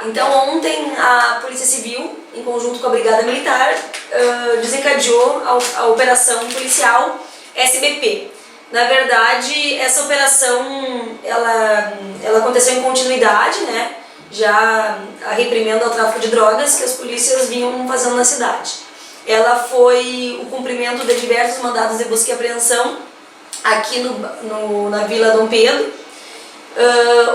Então ontem a Polícia Civil, em conjunto com a Brigada Militar, desencadeou a operação policial SBP. Na verdade, essa operação ela aconteceu em continuidade, né? Já reprimendo ao tráfico de drogas que as polícias vinham fazendo na cidade. Ela foi o cumprimento de diversos mandados de busca e apreensão aqui na Vila Dom Pedro,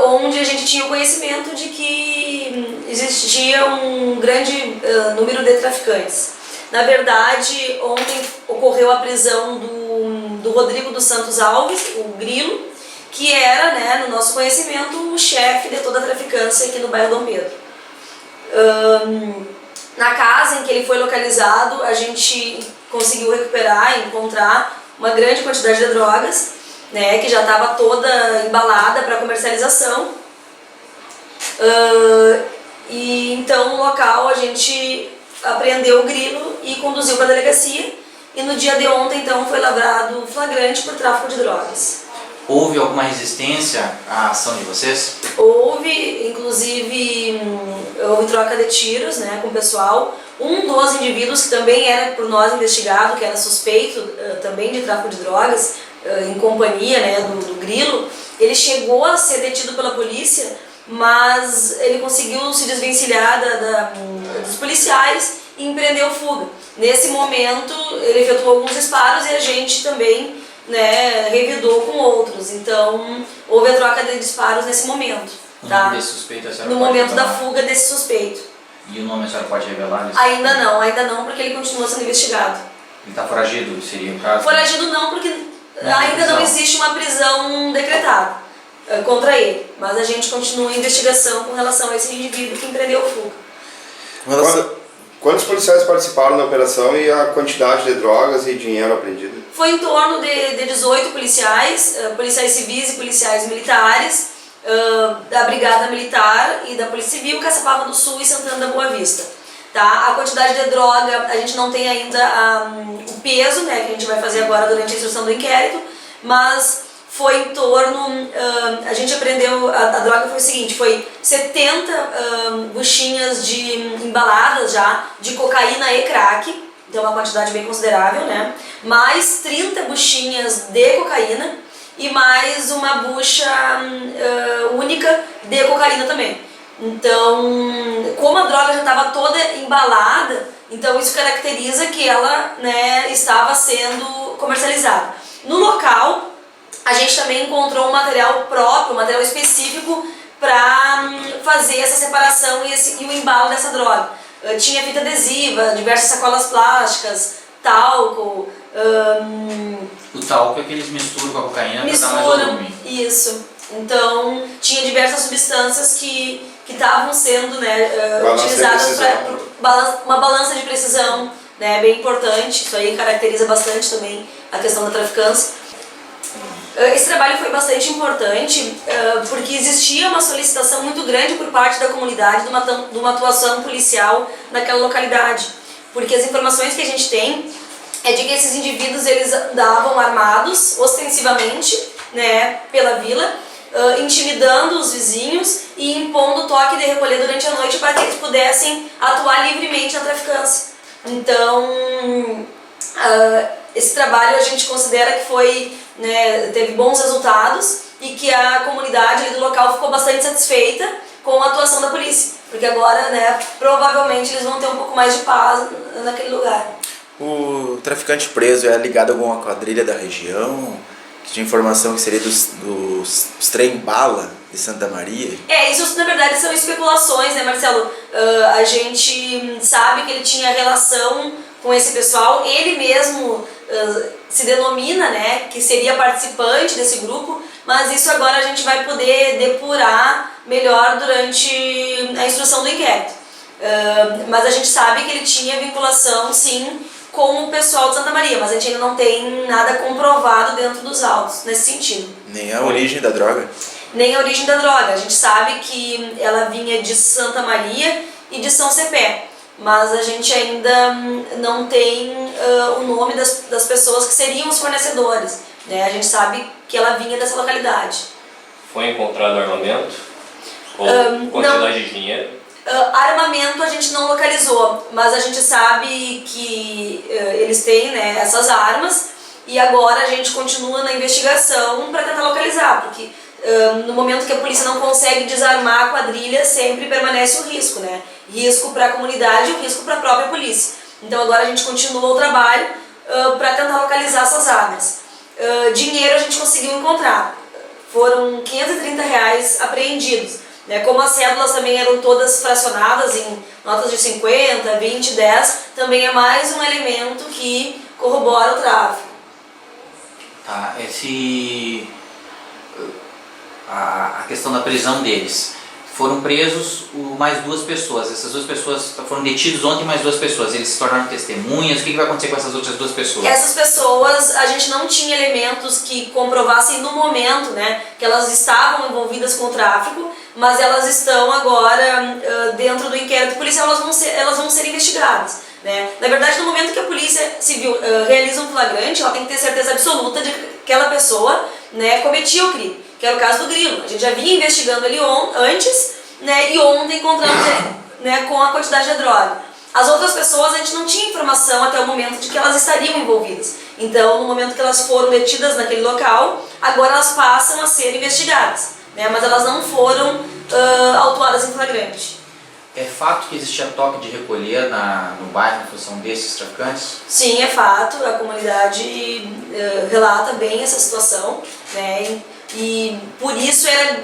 onde a gente tinha o conhecimento de que existia um grande número de traficantes. Na verdade, ontem ocorreu a prisão do Rodrigo dos Santos Alves, o Grilo, que era, né, no nosso conhecimento, o chefe de toda a traficância aqui no bairro Dom Pedro. Na casa em que ele foi localizado, a gente conseguiu recuperar e encontrar uma grande quantidade de drogas, né, que já estava toda embalada para comercialização. E então no local a gente apreendeu o Grilo e conduziu para a delegacia, e no dia de ontem então foi lavrado flagrante por tráfico de drogas. Houve alguma resistência à ação de vocês? Houve, inclusive, houve troca de tiros, né, com o pessoal. Um dos indivíduos que também era por nós investigado, que era suspeito também de tráfico de drogas, em companhia, né, do Grilo, ele chegou a ser detido pela polícia, mas ele conseguiu se desvencilhar dos policiais e empreendeu fuga. Nesse momento, ele efetuou alguns disparos e a gente também, né, revidou com outros. Então, houve a troca de disparos nesse momento. O Tá? nome desse suspeito a senhora No pode momento da revelar? fuga desse suspeito. E o nome a senhora pode revelar? Ainda não, porque ele continua sendo investigado. Ele está foragido, seria o caso? Foragido não, porque Não, ainda prisão. não existe uma prisão decretada contra ele. Mas a gente continua a investigação com relação a esse indivíduo que empreendeu fuga. Quantos policiais participaram da operação e a quantidade de drogas e dinheiro apreendido? Foi em torno de 18 policiais, policiais civis e policiais militares, da Brigada Militar e da Polícia Civil, Caçapava do Sul e Santana da Boa Vista. Tá? A quantidade de droga, a gente não tem ainda o peso, né, que a gente vai fazer agora durante a instrução do inquérito, mas foi em torno, a gente apreendeu, a droga foi o seguinte, foi 70 buchinhas embaladas já, de cocaína e crack, então uma quantidade bem considerável, né? Mais 30 buchinhas de cocaína e mais uma bucha única de cocaína também. Então, como a droga já estava toda embalada, então isso caracteriza que ela, né, estava sendo comercializada. No local, a gente também encontrou um material próprio, um material específico para fazer essa separação e o embalo dessa droga. Tinha fita adesiva, diversas sacolas plásticas, talco. O talco é que eles misturam com a cocaína para dar mais volume. Isso. Então, tinha diversas substâncias que estavam sendo, né, utilizadas para uma balança de precisão, né, bem importante. Isso aí caracteriza bastante também a questão da traficância. Esse trabalho foi bastante importante porque existia uma solicitação muito grande por parte da comunidade de uma atuação policial naquela localidade. Porque as informações que a gente tem é de que esses indivíduos eles andavam armados ostensivamente, né, pela vila, intimidando os vizinhos e impondo toque de recolher durante a noite para que eles pudessem atuar livremente na traficância. Então, esse trabalho a gente considera que foi, né, teve bons resultados e que a comunidade ali do local ficou bastante satisfeita com a atuação da polícia, porque agora, né, provavelmente eles vão ter um pouco mais de paz naquele lugar. O traficante preso é ligado a alguma quadrilha da região? Que tinha informação que seria dos trem-bala de Santa Maria? Isso na verdade são especulações, né, Marcelo? A gente sabe que ele tinha relação com esse pessoal, ele mesmo se denomina, né, que seria participante desse grupo, mas isso agora a gente vai poder depurar melhor durante a instrução do inquérito. Mas a gente sabe que ele tinha vinculação, sim, com o pessoal de Santa Maria, mas a gente ainda não tem nada comprovado dentro dos autos nesse sentido. Nem a origem da droga? Nem a origem da droga. A gente sabe que ela vinha de Santa Maria e de São Cepé, mas a gente ainda não tem o nome das pessoas que seriam os fornecedores, né? A gente sabe que ela vinha dessa localidade. Foi encontrado armamento? Ou quantidade de dinheiro? Armamento a gente não localizou, mas a gente sabe que eles têm, né, essas armas, e agora a gente continua na investigação para tentar localizar, porque no momento que a polícia não consegue desarmar a quadrilha, sempre permanece o risco, né? Risco para a comunidade e o risco para a própria polícia. Então agora a gente continua o trabalho para tentar localizar essas armas. Dinheiro a gente conseguiu encontrar, foram R$530 apreendidos. Né? Como as cédulas também eram todas fracionadas em notas de 50, 20, 10, também é mais um elemento que corrobora o tráfico. Tá, a questão da prisão deles. Foram presos mais 2 pessoas. Essas 2 pessoas foram detidos ontem, mais 2 pessoas. Eles se tornaram testemunhas. O que vai acontecer com essas outras 2 pessoas? Essas pessoas, a gente não tinha elementos que comprovassem no momento, né, que elas estavam envolvidas com o tráfico, mas elas estão agora dentro do inquérito policial, elas vão ser investigadas. Né? Na verdade, no momento que a polícia civil realiza um flagrante, ela tem que ter certeza absoluta de que aquela pessoa, né, cometia o crime, que era o caso do Grilo. A gente já vinha investigando ele antes, né, e ontem encontramos ele, né, com a quantidade de droga. As outras pessoas a gente não tinha informação até o momento de que elas estariam envolvidas. Então, no momento que elas foram detidas naquele local, agora elas passam a ser investigadas, né, mas elas não foram autuadas em flagrante. É fato que existia toque de recolher no bairro em função desses traficantes? Sim, é fato. A comunidade relata bem essa situação, né? E por isso era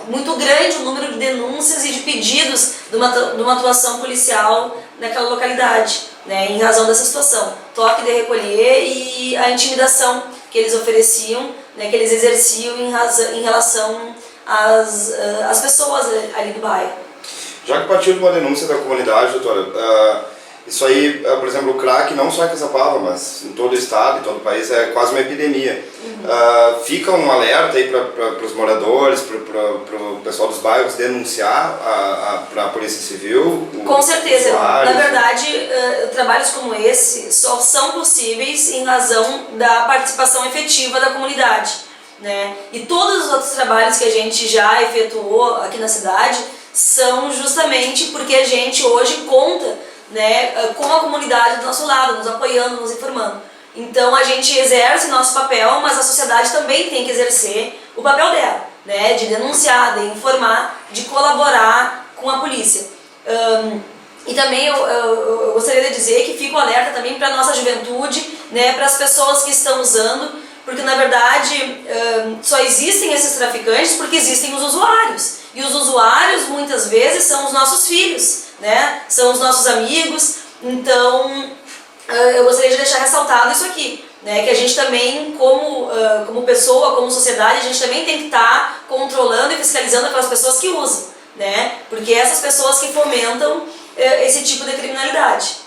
muito grande o número de denúncias e de pedidos de uma atuação policial naquela localidade, né? Em razão dessa situação. Toque de recolher e a intimidação que eles ofereciam, né? Que eles exerciam em relação às pessoas ali do bairro. Já que partiu de uma denúncia da comunidade, doutora, isso aí, por exemplo, o crack, não só em Caçapava, mas em todo o estado, em todo o país, é quase uma epidemia. Fica um alerta aí para os moradores, para o pessoal dos bairros denunciar para a Polícia Civil? Com certeza. Na verdade, trabalhos como esse só são possíveis em razão da participação efetiva da comunidade. Né? E todos os outros trabalhos que a gente já efetuou aqui na cidade são justamente porque a gente hoje conta, né, com a comunidade do nosso lado, nos apoiando, nos informando. Então a gente exerce nosso papel, mas a sociedade também tem que exercer o papel dela, né, de denunciar, de informar, de colaborar com a polícia. E também eu gostaria de dizer que fica o alerta também para a nossa juventude, né, para as pessoas que estão usando, porque na verdade só existem esses traficantes porque existem os usuários. E os usuários muitas vezes são os nossos filhos, né? São os nossos amigos. Então eu gostaria de deixar ressaltado isso aqui, né? Que a gente também, como pessoa, como sociedade, a gente também tem que estar controlando e fiscalizando aquelas pessoas que usam, né? Porque essas pessoas que fomentam esse tipo de criminalidade.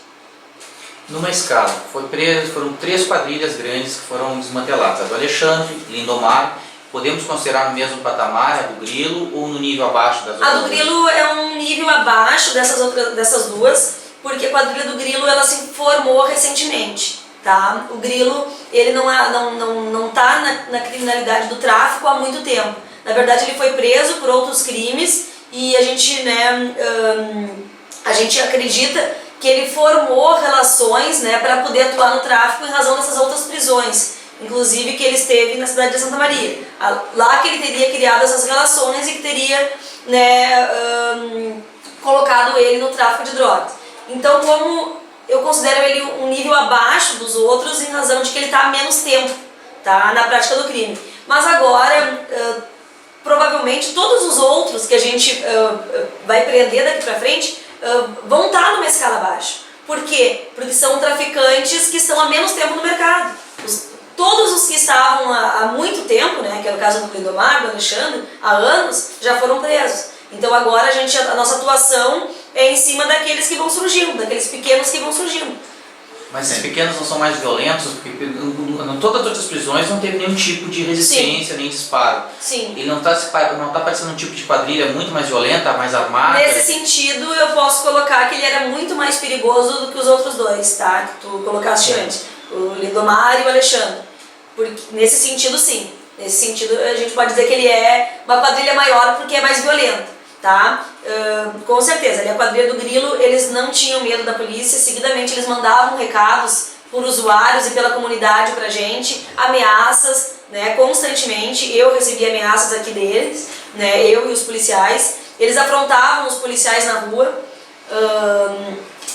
Numa escala, foram 3 quadrilhas grandes que foram desmanteladas. A do Alexandre, Lindomar, podemos considerar no mesmo patamar a do Grilo ou no nível abaixo das outras? A do Grilo é um nível abaixo dessas 2, porque a quadrilha do Grilo ela se formou recentemente. Tá? O Grilo ele não tá na criminalidade do tráfico há muito tempo. Na verdade ele foi preso por outros crimes e a gente, né, a gente acredita que ele formou relações, né, para poder atuar no tráfico em razão dessas outras prisões, inclusive que ele esteve na cidade de Santa Maria. Lá que ele teria criado essas relações e que teria, né, colocado ele no tráfico de drogas. Então, como eu considero ele um nível abaixo dos outros em razão de que ele está há menos tempo, tá, na prática do crime. Mas agora, provavelmente, todos os outros que a gente vai prender daqui para frente vão estar numa escala abaixo. Por quê? Porque são traficantes que estão há menos tempo no mercado. Todos os que estavam há muito tempo, né, que é o caso do Lindomar, do Alexandre, há anos, já foram presos. Então agora a nossa atuação é em cima daqueles que vão surgindo, daqueles pequenos que vão surgindo. Mas esses pequenos não são mais violentos? Porque em todas as outras prisões não teve nenhum tipo de resistência, nem disparo. Sim. Ele não tá parecendo um tipo de quadrilha muito mais violenta, mais armada? Nesse sentido, eu posso colocar que ele era muito mais perigoso do que os outros 2, tá? Que tu colocaste antes. O Lindomar e o Alexandre. Porque, nesse sentido, sim. Nesse sentido, a gente pode dizer que ele é uma quadrilha maior porque é mais violenta. tá? Com certeza, ali a quadrilha do Grilo, eles não tinham medo da polícia, seguidamente eles mandavam recados por usuários e pela comunidade pra gente, ameaças, né, constantemente. Eu recebi ameaças aqui deles, né, eu e os policiais. Eles afrontavam os policiais na rua,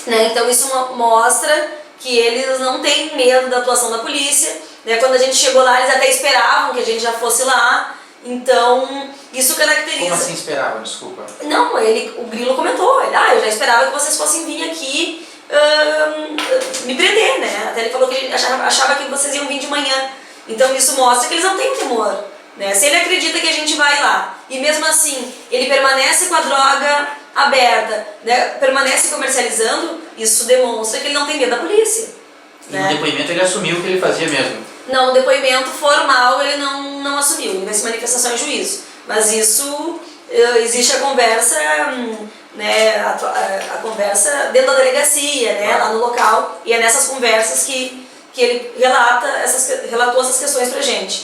né, então isso mostra que eles não têm medo da atuação da polícia, né. Quando a gente chegou lá, eles até esperavam que a gente já fosse lá, então isso caracteriza... Como assim esperavam? Desculpa. Não, o Grilo comentou, eu já esperava que vocês fossem vir aqui me prender, né? Até ele falou que ele achava que vocês iam vir de manhã. Então isso mostra que eles não têm temor, né? Se ele acredita que a gente vai lá e mesmo assim ele permanece com a droga aberta, né? Permanece comercializando, isso demonstra que ele não tem medo da polícia. E no depoimento ele assumiu que ele fazia mesmo. Não, no depoimento formal ele não assumiu, ele vai se manifestar só em juízo. Mas isso, existe a conversa, né, a conversa dentro da delegacia, né, lá no local, e é nessas conversas que ele relatou essas questões pra gente.